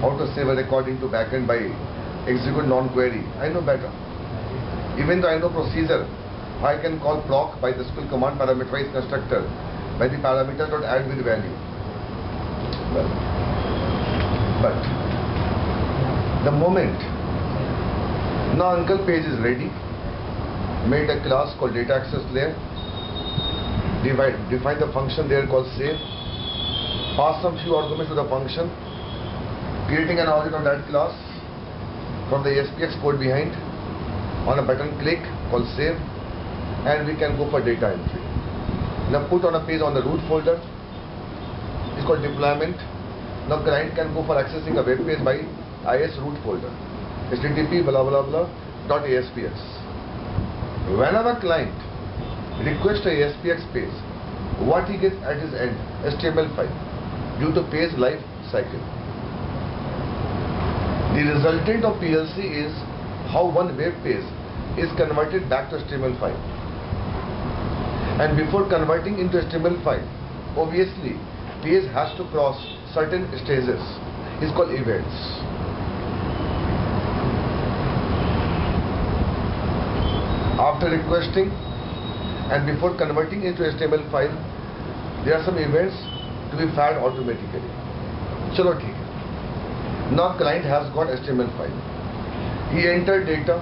how to save a record into backend by execute non-query. I know better. Even though I know procedure, I can call proc by the SQL command parameterize constructor by the parameter.add with value. But the moment now uncle page is ready, made a class called data access layer, define the function there called save, pass some few arguments to the function, creating an object on that class from the SPX code behind, on a button click called save, and we can go for data entry. Now put on a page on the root folder, it's called deployment. Now client can go for accessing a web page by is root folder, http blah blah blah .aspx. Whenever client requests a ASPX page, what he gets at his end, HTML file, due to page life cycle. The resultant of PLC is how one web page is converted back to HTML file. And before converting into HTML file, obviously page has to cross certain stages. It's called events. After requesting and before converting into HTML file, there are some events to be fired automatically. Chalo theek hai. Now client has got HTML file. He entered data,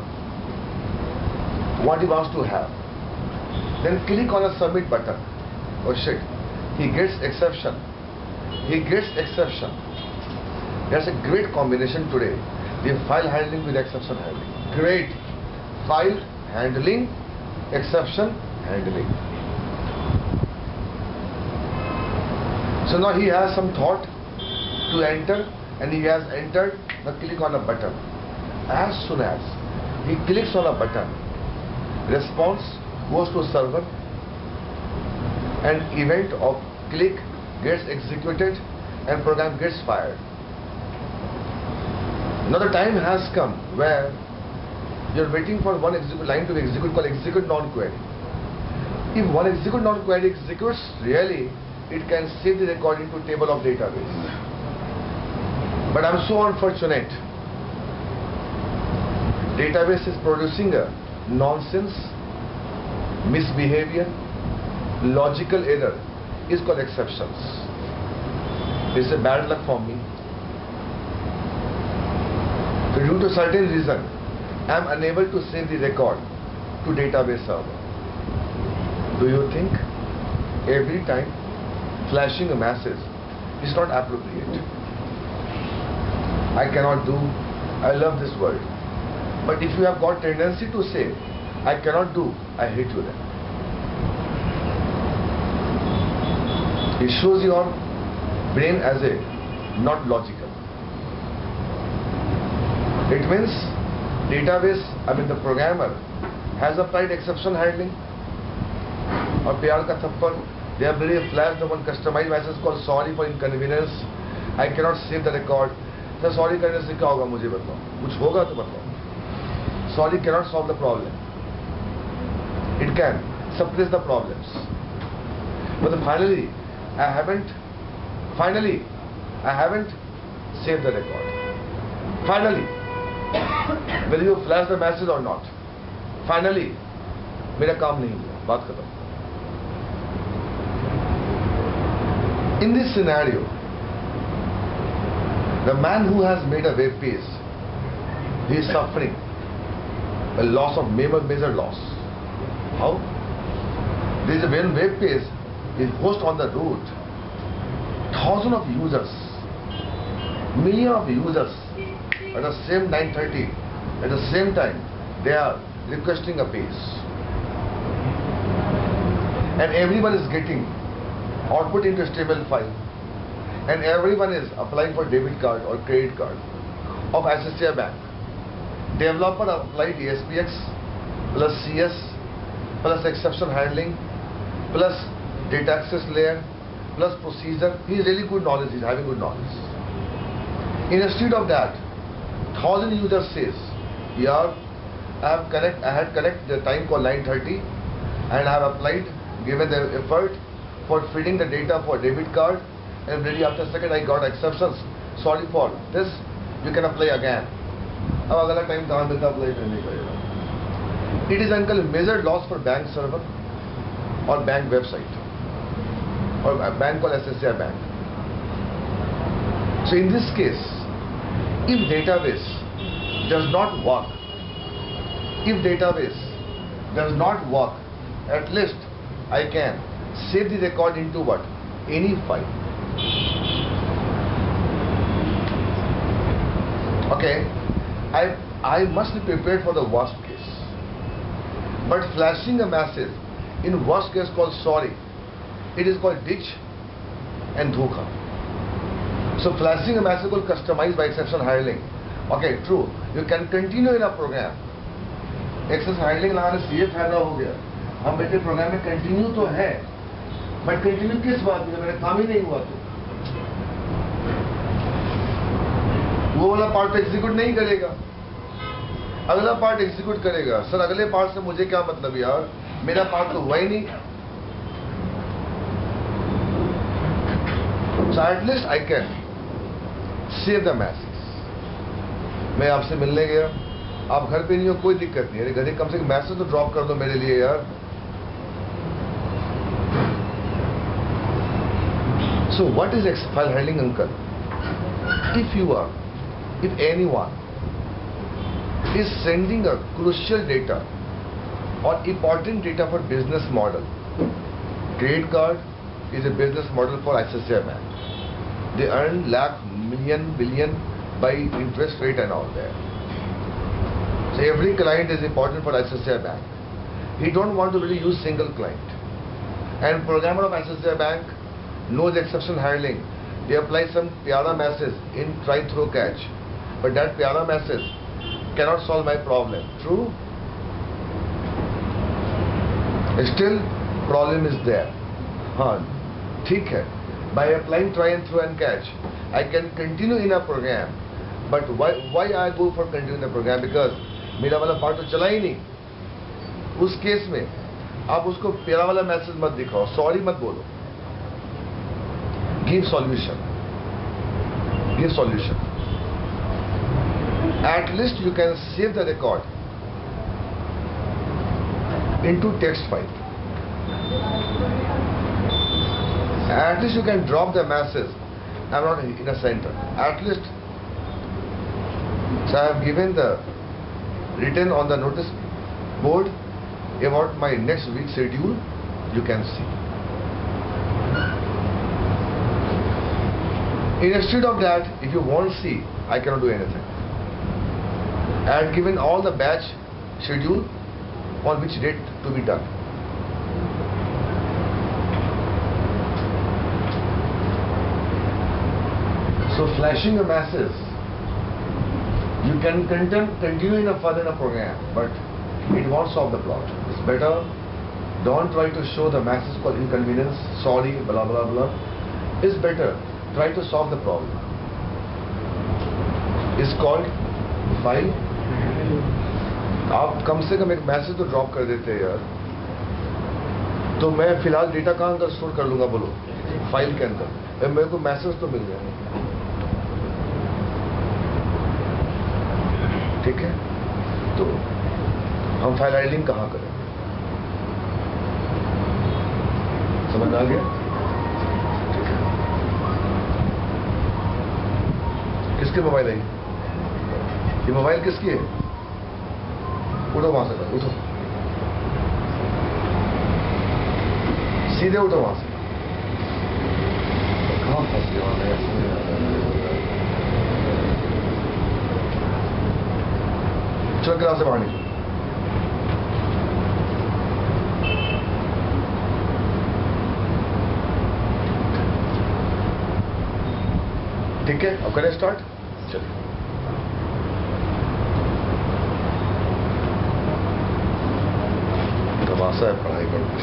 what he wants to have. Then click on a submit button. Oh shit, he gets exception. He gets exception. That's a great combination today. The file handling with exception handling. Great. File handling, exception handling. So now he has some thought to enter, and he has entered. Now click on a button. As soon as he clicks on a button, response goes to server, and event of click gets executed and program gets fired. Now the time has come where you're waiting for one line to execute called execute non-query. If one execute non-query executes, really it can save the record into table of database. But I'm so unfortunate. Database is producing a nonsense, misbehavior, logical error is called exceptions. It's a bad luck for me. So due to certain reason, I am unable to save the record to database server. Do you think every time flashing a message is not appropriate? I cannot do, I love this word. But if you have got tendency to say, I cannot do, I hate you then. It shows your brain as a not logical. It means database, the programmer has applied exception handling or pyar ka thappad. They have really flashed the one customized message called sorry for inconvenience. I cannot save the record. So sorry करने से क्या होगा मुझे बताओ. कुछ होगा तो बताओ. Sorry cannot solve the problem. It can suppress the problems. But finally, I haven't saved the record. Finally, will you flash the message or not? Finally, मेरा काम नहीं हुआ. बात खत्म. In this scenario, the man who has made a web page, he is suffering a loss of major loss. How? There is a web page is host on the root. Thousands of users, millions of users at the same 9:30, at the same time, they are requesting a page. And everyone is getting output into HTML file. And everyone is applying for debit card or credit card of SSI Bank. Developer applied ASPX plus CS plus exception handling plus data access layer plus procedure. He is really good knowledge. He is having good knowledge. Instead of that, 1,000 users says, yeah, I had connect the time called 9:30 and I have applied, given the effort for feeding the data for debit card, and really after a second I got exceptions. Sorry for this, you can apply again. अब अगला time कहाँ मिलता apply करने का? It is uncle major loss for bank server or bank website or a bank called SSI Bank. So in this case, if database does not work, at least I can save the record into what? Any file. Okay, I must be prepared for the worst case. But flashing a message in worst case called sorry, it is called ditch and dhokha. So flashing a message called customized by exception handling. Okay, true. You can continue in a program. Exception handling लगाने से ये फायदा हो गया, हम बेटे programme में continue तो है, बट कंटिन्यू किस बात में? मेरा काम ही नहीं हुआ तो वो वाला पार्ट तो एग्जीक्यूट नहीं करेगा, अगला पार्ट एग्जीक्यूट करेगा. सर अगले पार्ट से मुझे क्या मतलब यार, मेरा पार्ट तो हुआ ही नहीं. So at least I can save the message. मैं आपसे मिलने गया, आप घर पे नहीं हो, कोई दिक्कत नहीं. अरे घरे कम से कम मैसेज तो ड्रॉप कर दो मेरे लिए यार. So what is file handling, uncle? If anyone is sending a crucial data or important data for business model, credit card is a business model for ICICI Bank. They earn lakh, million, billion by interest rate and all that. So every client is important for ICICI Bank. He don't want to really use single client. And programmer of ICICI Bank knows exception handling. They apply some pyara message in try throw catch, but that pyara message cannot solve my problem. True? Still problem is there. हाँ ठीक है. By applying try and throw and catch, I can continue in a program. But why I go for continue in the program? Because मेरा वाला part तो चला ही नहीं. उस case में आप उसको प्यारा वाला मैसेज मत दिखाओ, सॉरी मत बोलो. Give solution. At least you can save the record into text file. At least you can drop the message. I'm not in a center. At least, so I have given the written on the notice board about my next week's schedule. You can see. Instead of that, if you won't see, I cannot do anything. I had given all the batch schedule on which date to be done. So flashing a message, you can continue in a further program, but it won't solve the plot. It's better, don't try to show the message called inconvenience, sorry, blah blah blah. It's better, try to solve the problem. It's called file. आप कम से कम एक message तो drop कर देते हैं यार. तो मैं फिलहाल डेटा कहाँ अंदर स्टोर कर लूँगा बोलो? फाइल के अंदर. मेरे को मैसेज तो मिल गया. ठीक है, तो हम फाइल हाइडिंग कहाँ करें? समझ आ गया? ठीक है. किसके मोबाइल है ये? मोबाइल किसकी है? उठो वहां से, उठो सीधे, उठो वहां से. कहाँ फंस गया? चलो क्लास से बाहर निकलो. ठीक है, अब करें स्टार्ट. चलिए. तमाशा है पढ़ाई का कुछ.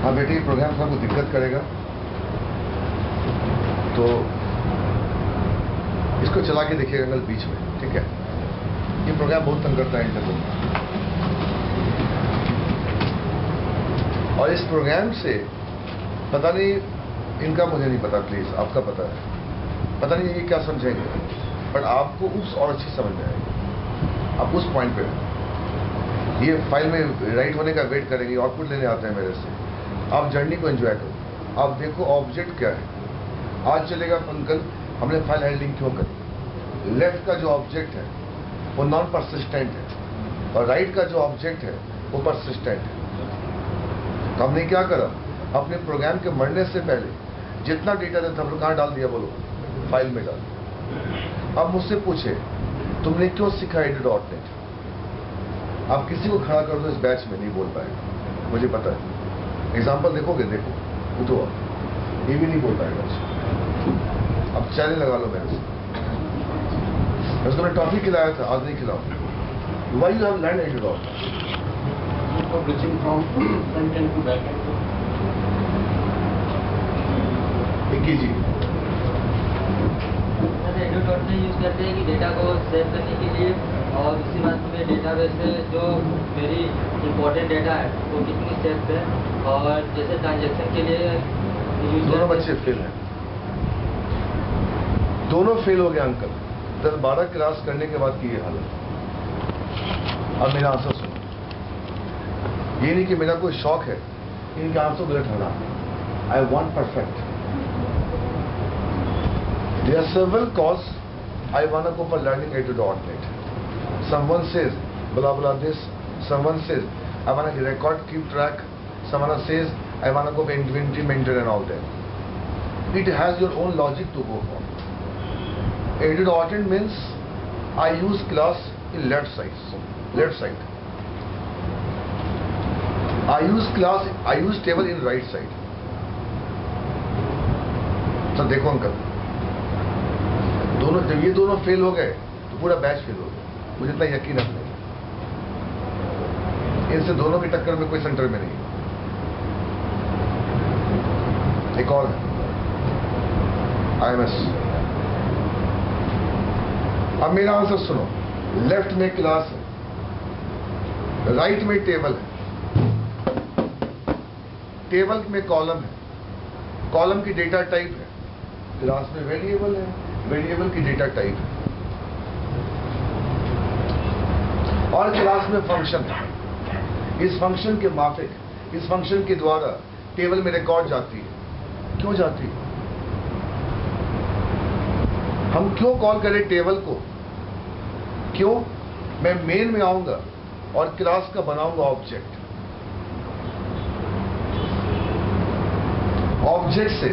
हाँ बेटी, प्रोग्राम सबको दिक्कत करेगा तो इसको चला के देखिएगा कल बीच में. ठीक है, ये प्रोग्राम बहुत तंग करता है इंटरनेट। और इस प्रोग्राम से पता नहीं, इनका मुझे नहीं पता, प्लीज आपका पता है, पता नहीं ये क्या समझेंगे, बट आपको उस और अच्छी समझ में आएगी। आप उस पॉइंट पे ये फाइल में राइट होने का वेट करेंगे, आउटपुट लेने आते हैं मेरे से। आप जर्नी को एंजॉय करो, आप देखो ऑब्जेक्ट क्या है। आज चलेगा अंकल हमने फाइल हैंडलिंग क्यों करी। लेफ्ट का जो ऑब्जेक्ट है वो नॉन परसिस्टेंट है और राइट का जो ऑब्जेक्ट है वो परसिस्टेंट है। तो हमने क्या करा, अपने प्रोग्राम के मरने से पहले जितना डेटा था हम लोग कहाँ डाल दिया, बोलो फाइल में डाल दिया। अब मुझसे पूछे तुमने क्यों सीखा edu.net, आप किसी को खड़ा कर दो इस बैच में नहीं बोल पाएगा, मुझे पता है। एग्जाम्पल देखोगे, देखो उठो, ये भी नहीं बोल पाएगा। अब चैलेंज लगा लो मेरे से। उसको मैं टॉफी खिलाया था, आज नहीं खिलाऊं। Why you have learned edu.net? For bridging from front end to back end. जी edu.net यूज करते हैं कि डेटा को सेव करने के लिए, और उसी बात में डेटाबेस से जो वेरी इंपॉर्टेंट डेटा है वो कितनी स्टेप है, और जैसे ट्रांजैक्शन के लिए दोनों बच्चे फेल हैं, दोनों फेल हो गए अंकल। 10-12 क्लास करने के बाद की ये हालत। अब मेरा आंसर सुनो, ये नहीं कि मेरा कोई शौक है इनके आंसर गलत होना। I want perfect. There are several causes I want to go for learning edu.net. Someone says blah blah this, someone says I want to record, keep track, someone says I want to go for inventory mentor and all that. It has your own logic to go for. Edu.net means I use class in left side. I use table in right side. तो देखो uncle, दोनों जब ये दोनों fail हो गए तो पूरा बैच फेल हो गया, मुझे इतना यकीन है। इनसे दोनों की टक्कर में कोई सेंटर में नहीं। एक और IMS। अब मेरा आंसर सुनो, लेफ्ट में क्लास है, राइट में टेबल है, टेबल में कॉलम है, कॉलम की डेटा टाइप है, क्लास में वेरिएबल है, वेरिएबल की डेटा टाइप है, और क्लास में फंक्शन है। इस फंक्शन के माफिक, इस फंक्शन के द्वारा टेबल में रिकॉर्ड जाती है। क्यों जाती है? हम क्यों कॉल करें टेबल को? क्यों? मैं मेन में आऊंगा और क्लास का बनाऊंगा ऑब्जेक्ट। ऑब्जेक्ट से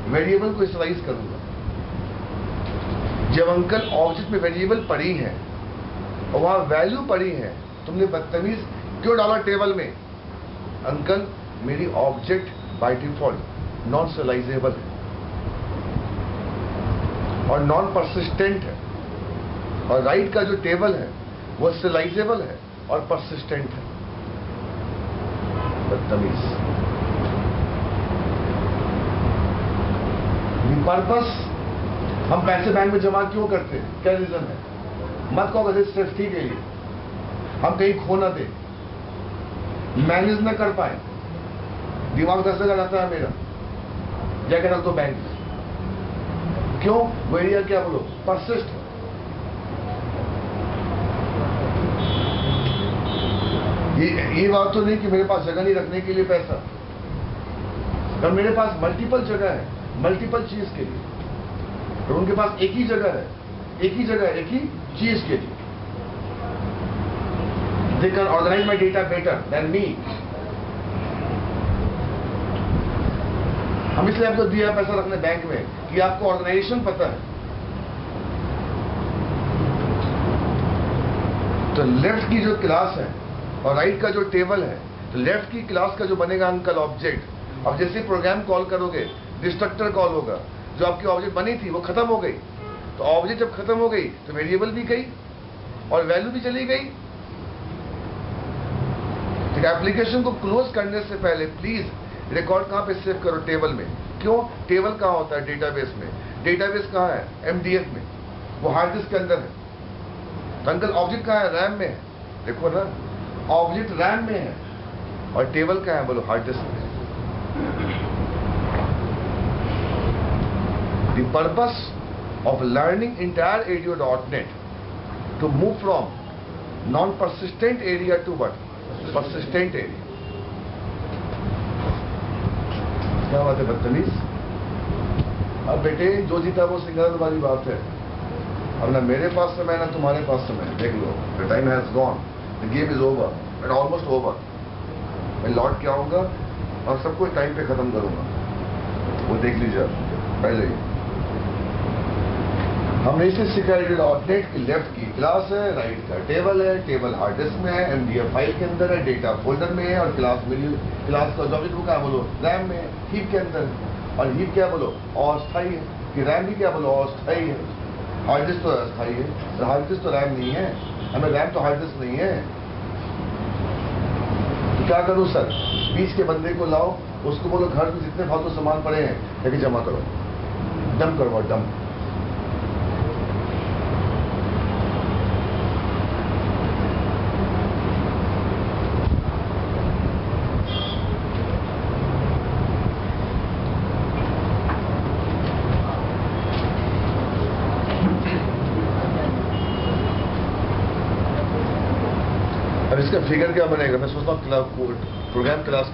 वेरिएबल को स्लाइस करूंगा। जब अंकल ऑब्जेक्ट में वेरिएबल पड़ी है और वहां वैल्यू पड़ी है, तुमने बदतमीज क्यों डाला टेबल में? अंकल मेरी ऑब्जेक्ट बाय डिफॉल्ट नॉन स्लाइजेबल है और नॉन परसिस्टेंट है, और राइट का जो टेबल है वो स्लाइजेबल है और परसिस्टेंट है। बदतमीज। पर्पस, हम पैसे बैंक में जमा क्यों करते हैं? क्या रीजन है? मत कहो सेफ्टी के लिए, हम कहीं खो ना दे, मैनेज ना कर पाए, दिमाग 10 जगह रहता है मेरा, जाके रख दो बैंक में। क्यों? वो एरिया क्या बोलो, परसिस्ट है। ये बात तो नहीं कि मेरे पास जगह नहीं रखने के लिए पैसा, पर मेरे पास मल्टीपल जगह है, मल्टीपल चीज के लिए, और उनके पास एक ही जगह है, एक ही चीज के लिए। They can organize my data better than me. हम इसलिए आपको दिया पैसा रखने बैंक में कि आपको ऑर्गेनाइजेशन पता है। तो लेफ्ट की जो क्लास है और राइट का जो टेबल है, तो लेफ्ट की क्लास का जो बनेगा अंकल ऑब्जेक्ट, अब जैसे प्रोग्राम कॉल करोगे डिस्ट्रक्टर कॉल होगा, जो आपकी ऑब्जेक्ट बनी थी वो खत्म हो गई। तो ऑब्जेक्ट जब खत्म हो गई तो वेरिएबल भी गई और वैल्यू भी चली गई। तो एप्लीकेशन को क्लोज करने से पहले प्लीज रिकॉर्ड कहां पे सेव करो? टेबल में। क्यों? टेबल कहां होता है? डेटाबेस में। डेटाबेस कहां है? MDF में, वो हार्ड डिस्क के अंदर है। तो अंकल ऑब्जेक्ट कहाँ है? रैम में है। देखो ना, ऑब्जेक्ट रैम में है और टेबल कहाँ है? बोलो हार्ड डिस्क में। The purpose of learning entire ADO.NET to move from non-persistent area to what? Persistent area. क्या बात है बदतमीज? अब बेटे जो जीता वो सिंगार वाली बात है। अब ना मेरे पास समय ना तुम्हारे पास समय। देख लो, the time has gone, the game is over and almost over. मैं लौट के आऊंगा और सबको टाइम पे खत्म करूंगा। वो देख लीजिए आप पहले ही। हमने इसे सीखा ADO.NET की लेफ्ट की क्लास है, राइट का टेबल है, टेबल हार्ड डिस्क में है, MDF फाइल के अंदर है, डेटा फोल्डर में है और क्लास का ऑब्जेक्ट को क्या बोलो? रैम में है, हीप के अंदर है। और हीप क्या बोलो? अस्थायी है। कि रैम भी क्या बोलो? अस्थायी है। हार्ड डिस्क तो अस्थायी है, हार्ड डिस्क तो रैम नहीं है। हमें रैम तो हार्ड डिस्क नहीं है। तो क्या करूं सर? बीच के बंदे को लाओ, उसको बोलो घर में जितने फालतू सामान पड़े हैं लेके जमा करो, डंप करवाओ, डंप। अब इसका फिगर क्या बनेगा? मैं सोचता हूँ प्रोग्राम क्लास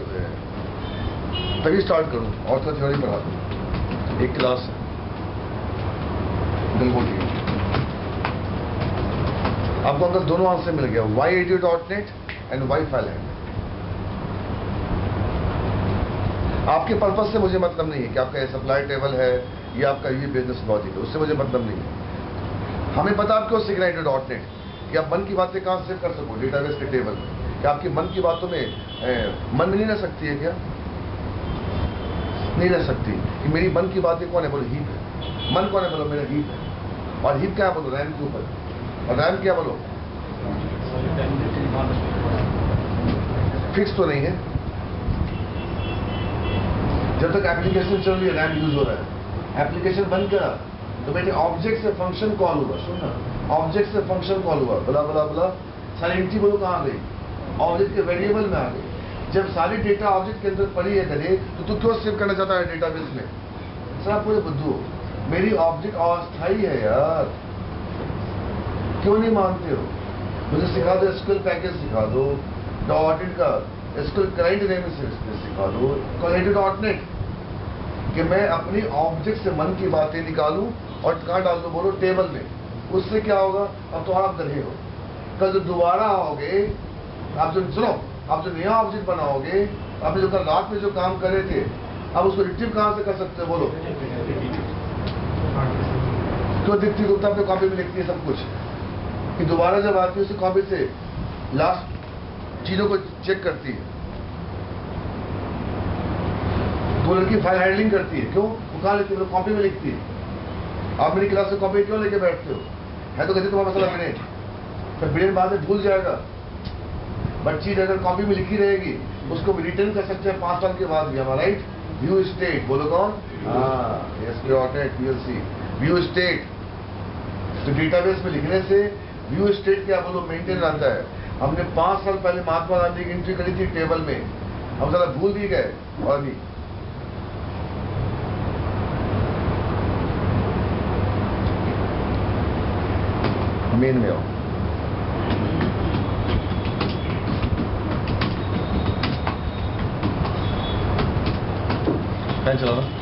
तभी स्टार्ट करूँ और तो थ्योरी पढ़ा दूँ। एक क्लास बिल्कुल ठीक। आपको अंदर दोनों आंसर मिल गया, why ADO.NET and why file handler. आपके पर्पज से मुझे मतलब नहीं है कि आपका सप्लाई टेबल है या आपका ये बिजनेस लॉजिक है, उससे मुझे मतलब नहीं है। हमें पता आप क्यों सीख रहे हैं ADO.NET कि आप मन की बातें कहाँ सेव कर सको डेटाबेस के टेबल में। कि आपकी मन की बातों में मन में नहीं रह सकती है क्या? नहीं रह सकती। कि मेरी मन की बातें कौन है? बोलो हीप है। मन कौन है? बोलो मेरा हीप है। और हीप क्या है? बोलो रैम के ऊपर। और रैम क्या? बोलो फिक्स तो नहीं है। जब तक एप्लीकेशन चल रही है रैम यूज हो रहा है। एप्लीकेशन बंद करा तो बेटे ऑब्जेक्ट से फंक्शन कॉल हुआ। सुनना, ऑब्जेक्ट से फंक्शन कॉल हुआ, बला बला बला, सारी एंट्री बोलो कहाँ आ गई? ऑब्जेक्ट के वेरिएबल में आ गई। जब सारी डेटा ऑब्जेक्ट के अंदर पड़ी है करे तो तू क्यों सेव करना चाहता है डेटाबेस में? सर पूरे बुद्धू, मेरी ऑब्जेक्ट अस्थायी है यार, क्यों नहीं मानते हो? मुझे सिखा दो, SQL पैकेज सिखा दो, .NET का SQL क्लाइंट नेम सिखा दो, ADO.NET कि मैं अपनी ऑब्जेक्ट से मन की बातें निकालूं और कहाँ डाल दूं? बोलो टेबल में। उससे क्या होगा? अब तो आप गधे हो। कल जो दोबारा आओगे, आप जो सुनो, आप जो नया ऑब्जेक्ट बनाओगे, आपने जो कल रात में जो काम करे थे, अब उसको रिट्रीव कहाँ से कर सकते हो? बोलो क्यों? दीप्ति गुप्ता अपने कॉपी में लिखती है सब कुछ कि दोबारा जब आती है उसी कॉपी से लास्ट चीजों को चेक करती है। वो लड़की फाइल हैंडलिंग करती है। क्यों? वो कहाँ लिखती है? कॉपी में लिखती है। आप मेरी क्लास में कॉपी क्यों लेके बैठते हो? है तो कहते तुम्हारा मसला ब्रेन, तो ब्रेन बाद में भूल जाएगा। बट चीज अगर कॉपी में लिखी रहेगी उसको रिटर्न कर सकते हैं 5 साल के बाद भी। हम राइट? व्यू स्टेट बोलो कौन? PLC view state. तो डेटाबेस में लिखने से व्यू स्टेट क्या बोलो मेंटेन रहता है। हमने 5 साल पहले महात्मा गांधी की एंट्री करी थी टेबल में, हम जरा भूल भी गए। और भी मेन में आओ। फैन चला रहा।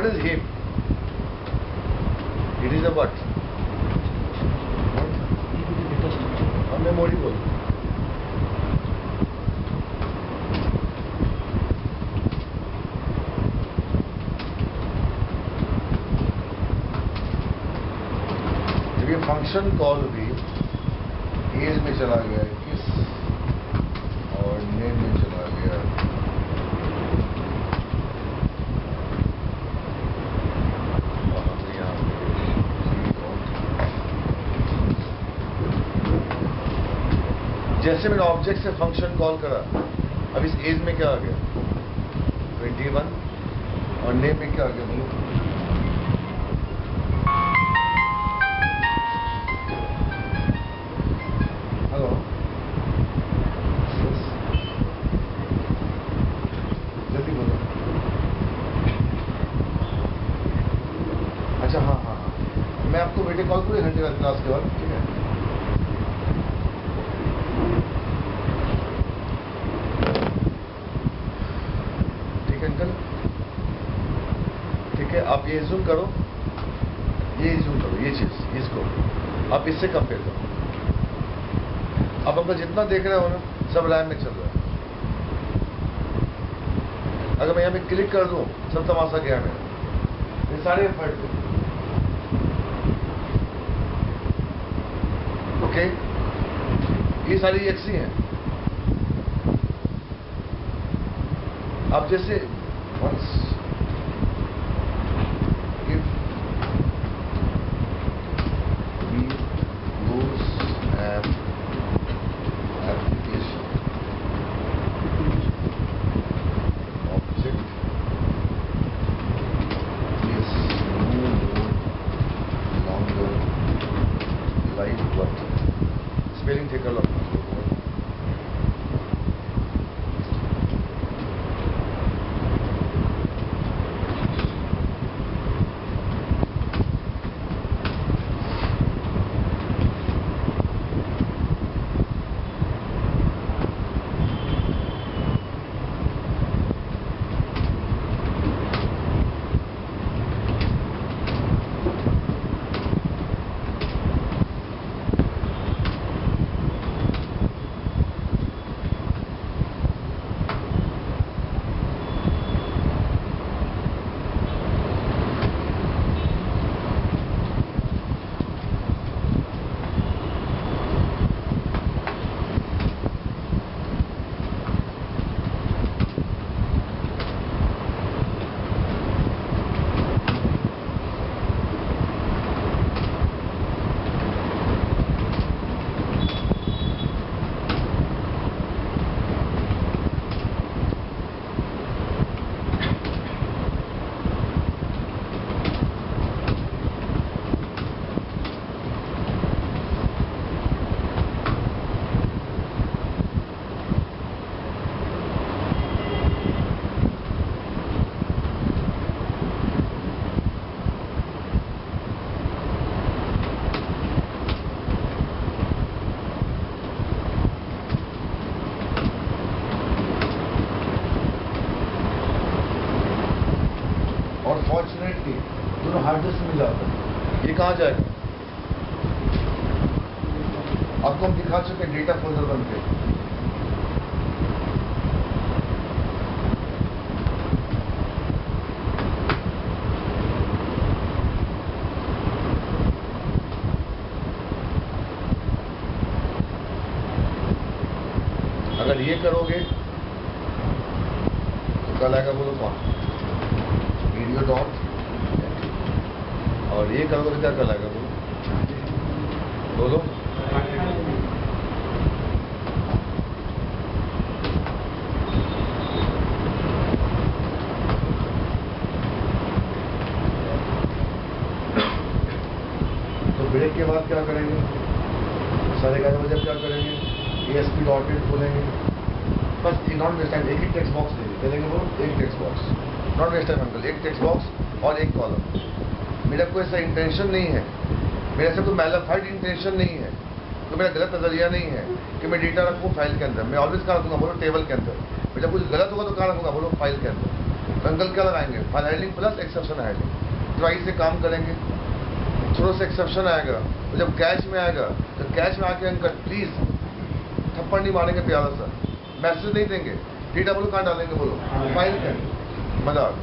what is hip? It is a what? Memory बोल. जब ये फंक्शन कॉल भी एज में चला गया, किस और नेम में चला गया, जैसे मैंने ऑब्जेक्ट से फंक्शन कॉल करा, अब इस एज में क्या आ गया 21 और नेम में क्या आ गया बोलो. हेलो, जल्दी बोलो. अच्छा हाँ हाँ हाँ, मैं आपको वीडियो कॉल पूरे घंटे बाद क्लास के बाद, ठीक है. ठीक है, आप ये जूम करो, ये चीज, इसको आप इससे कंपेयर करो. अब आपका जितना देख रहे हो ना, सब रैम में चल रहा है. अगर मैं यहाँ पे क्लिक कर दूं, सब तमाशा गया मेरा. ये सारे एफर्ट ओके, ये सारी एक्सी हैं. आप जैसे once if we lose an application object is no longer live but spelling take a look. Fortunately दोनों हार्ड डिस्क में जाता है. ये कहाँ जाएगा? आपको हम दिखा चुके डेटा फोल्डर बन के. अगर ये करोगे तो कल आएगा बोलो कौन वीडियो डॉट, और ये करोगे तो क्या कल आएगा बोलो. तो ब्रेक के बाद क्या करेंगे? 11:30 बजे क्या करेंगे? ASP.NET खोलेंगे. बस नॉट वेस्ट टाइम, एक ही टेक्स्ट बॉक्स देंगे बोलो, एक text box, not waste time uncle, एक टेक्स्ट बॉक्स और एक कॉलम. मेरा कोई ऐसा इंटेंशन नहीं है, मेरा ऐसा कोई मैलिफाइड इंटेंशन नहीं है, तो मेरा गलत नजरिया नहीं है कि मैं डेटा रखूँ फाइल के अंदर. मैं ऑलवेज कहाँ रखूँगा बोलो? टेबल के अंदर. जब कुछ गलत होगा तो कहाँ रखूँगा बोलो? फाइल के अंदर. तो अंकल क्या लगाएंगे? File handling plus exception handling, twice से काम करेंगे। थोड़ा सा एक्सेप्शन आएगा, तो जब कैश में आएगा तो कैश में आके अंकल प्लीज थप्पड़ नहीं मारेंगे प्यारा सा, मैसेज नहीं देंगे, TW कहाँ डालेंगे बोलो, फाइल में, मजाक।